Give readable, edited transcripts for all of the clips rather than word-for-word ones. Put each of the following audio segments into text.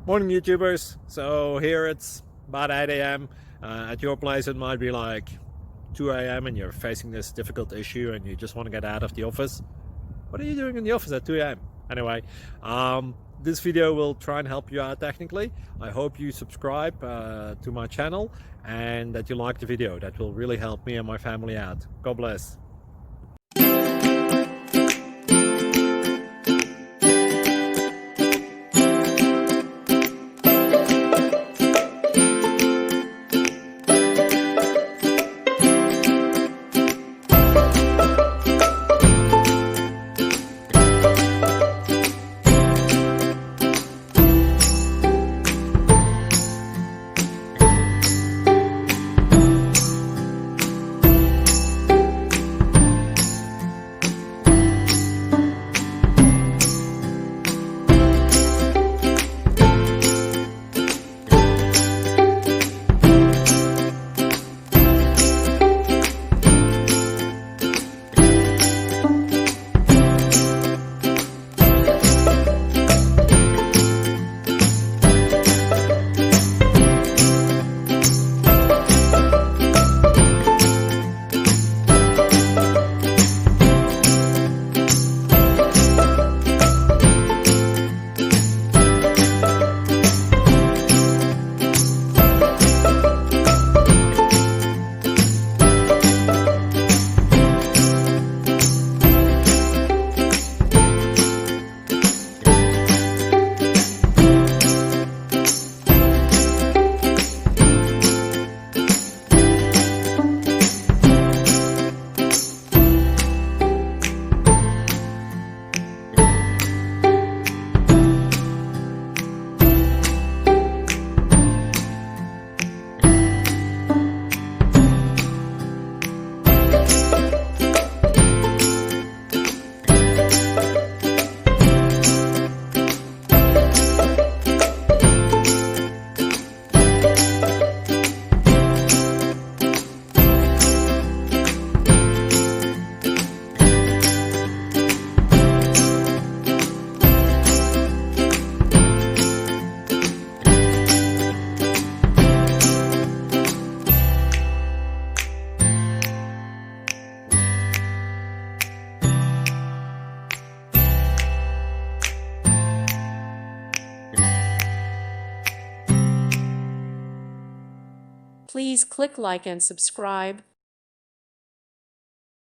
Morning YouTubers. So here it's about 8 a.m. At your place it might be like 2 a.m. and you're facing this difficult issue and you just want to get out of the office. What are you doing in the office at 2 a.m.? Anyway, this video will try and help you out technically. I hope you subscribe to my channel and that you like the video. That will really help me and my family out. God bless. Please click like and subscribe.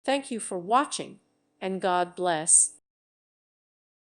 Thank you for watching, and God bless.